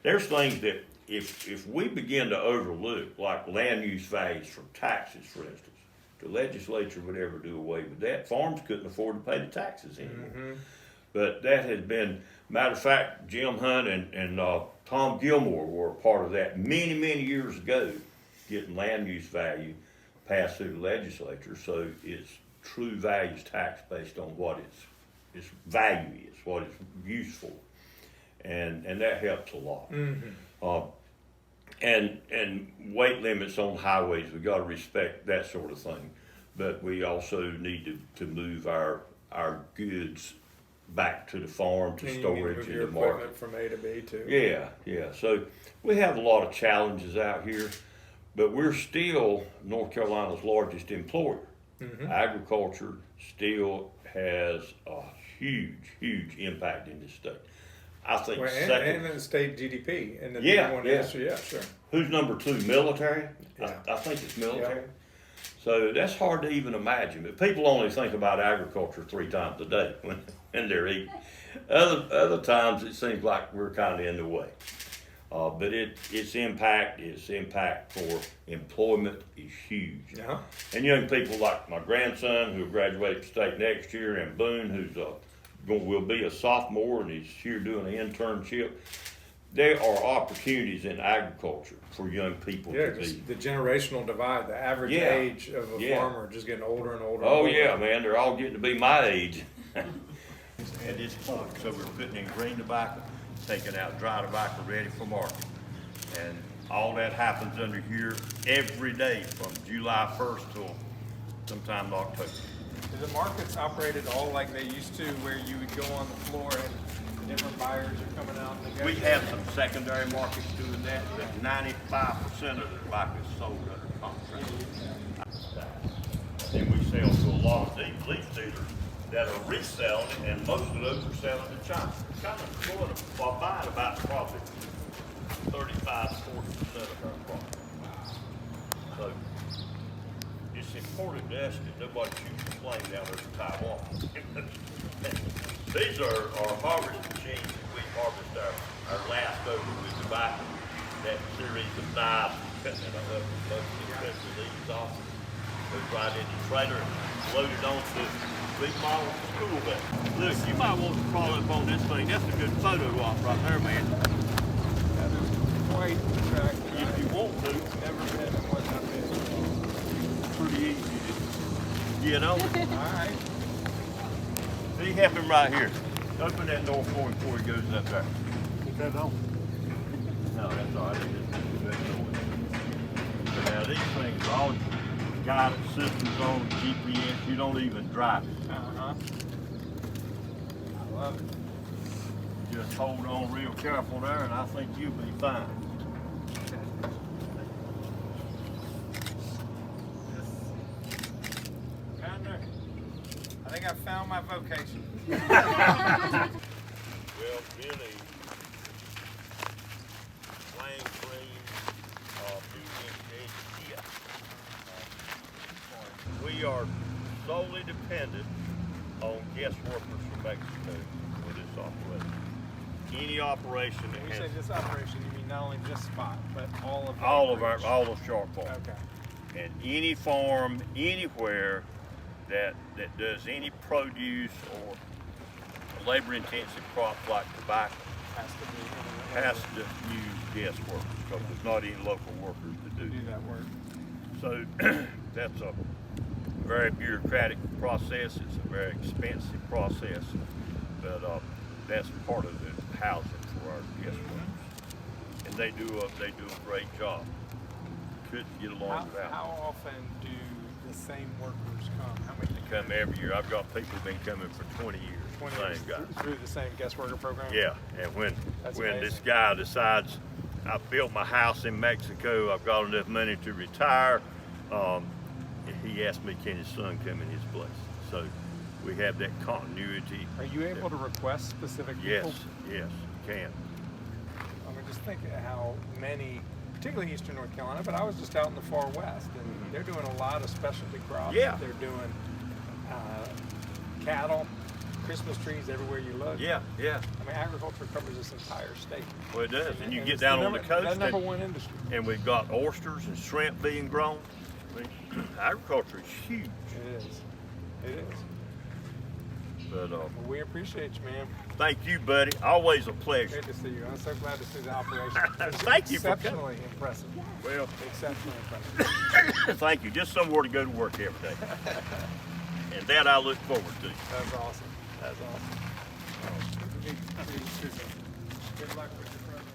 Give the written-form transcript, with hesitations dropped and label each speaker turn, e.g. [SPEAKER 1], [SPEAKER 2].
[SPEAKER 1] there's things that if we begin to overlook, like land use values for taxes, for instance, the legislature would ever do away with that. Farms couldn't afford to pay the taxes anymore. But that has been, matter of fact, Jim Hunt and Tom Gilmore were a part of that many, many years ago, getting land use value passed through the legislature. So it's true values tax based on what its value is, what it's useful. And that helps a lot. And weight limits on highways, we got to respect that sort of thing. But we also need to move our goods back to the farm, to storage in the market.
[SPEAKER 2] From A to B too.
[SPEAKER 1] Yeah. So we have a lot of challenges out here, but we're still North Carolina's largest employer. Agriculture still has a huge impact in this state. I think
[SPEAKER 2] and in the state GDP and the industry, sure.
[SPEAKER 1] Who's number 2? Military?
[SPEAKER 2] Yeah.
[SPEAKER 1] I think it's military.
[SPEAKER 2] Yeah.
[SPEAKER 1] So that's hard to even imagine. But people only think about agriculture 3 times a day when they're eating. Other times it seems like we're kind of in the way. But its impact for employment is huge. And young people like my grandson, who will graduate from state next year, and Boone, will be a sophomore and he's here doing an internship. There are opportunities in agriculture for young people to be.
[SPEAKER 2] The generational divide, the average age of a farmer just getting older and older.
[SPEAKER 1] Man, they're all getting to be my age. And this park, so we're putting in green tobacco, taking out dry tobacco ready for market. And all that happens under here every day from July 1st till sometime in October.
[SPEAKER 2] Do the markets operate at all like they used to, where you would go on the floor and different buyers are coming out? And
[SPEAKER 1] we have some secondary markets doing that, but 95% of the tobacco is sold under contract. And we sell to a lot of these leaf dealers that are reselling, and most of those are selling to China. China's buying about probably 35 to 40% of our product. So it's important to us that nobody shoots a plane down there to Taiwan. These are our harvest machines that we harvest our leftover with tobacco. That series of knives, cutting it up, cut the leaves off, goes right in the trailer and loaded onto big model school bus. Look, you might want to crawl up on this thing. That's a good photo op right there, man.
[SPEAKER 2] That is quite attractive.
[SPEAKER 1] If you want to.
[SPEAKER 2] Never been in one that big.
[SPEAKER 1] Pretty easy to get on.
[SPEAKER 2] All right.
[SPEAKER 1] See, help him right here. Open that door for him before he goes up there.
[SPEAKER 2] Put that on.
[SPEAKER 1] No, that's all right. So now these things are all guidance systems on GPS. You don't even drive it.
[SPEAKER 2] I love it.
[SPEAKER 1] Just hold on real careful there, and I think you'll be fine.
[SPEAKER 2] I think I found my vocation.
[SPEAKER 1] Well, Billy, Wayne Green, we are solely dependent on guest workers from Mexico for this operation. Any operation that
[SPEAKER 2] When you
[SPEAKER 1] has
[SPEAKER 2] say this operation, you mean not only this spot, but all of
[SPEAKER 1] all of Sharp Farm.
[SPEAKER 2] Okay.
[SPEAKER 1] And any farm anywhere that does any produce or labor-intensive crops like tobacco has to use guest workers, because there's not any local workers to do
[SPEAKER 2] that work.
[SPEAKER 1] So that's a very bureaucratic process. It's a very expensive process, but that's part of the housing for our guest workers, and they do a great job. Couldn't get along without.
[SPEAKER 2] How often do the same workers come? How many?
[SPEAKER 1] They come every year. I've got people been coming for 20 years.
[SPEAKER 2] 20 years through the same guest worker program?
[SPEAKER 1] Yeah, and when
[SPEAKER 2] amazing.
[SPEAKER 1] This guy decides, I built my house in Mexico, I've got enough money to retire, he asked me, can his son come in his place? So we have that continuity.
[SPEAKER 2] Are you able to request specific people?
[SPEAKER 1] Yes, you can.
[SPEAKER 2] I mean, just think how many, particularly Eastern North Carolina, but I was just out in the far west, and they're doing a lot of specialty crops.
[SPEAKER 1] Yeah.
[SPEAKER 2] They're doing cattle, Christmas trees everywhere you look.
[SPEAKER 1] Yeah, yeah.
[SPEAKER 2] I mean, agriculture covers this entire state.
[SPEAKER 1] Well, it does. And you get
[SPEAKER 2] it's
[SPEAKER 1] down on the coast,
[SPEAKER 2] That's number one industry.
[SPEAKER 1] and we've got oysters and shrimp being grown. I mean, agriculture is huge.
[SPEAKER 2] It is. It is.
[SPEAKER 1] But
[SPEAKER 2] Well, we appreciate you, man.
[SPEAKER 1] thank you, buddy. Always a pleasure.
[SPEAKER 2] Great to see you. I'm so glad to see the operation. It's
[SPEAKER 1] Thank you for coming.
[SPEAKER 2] exceptionally impressive.
[SPEAKER 1] Well,
[SPEAKER 2] Exceptionally impressive.
[SPEAKER 1] thank you. Just somewhere to go to work every day. And that I look forward to.
[SPEAKER 2] That's awesome. That's awesome. Good luck with your program.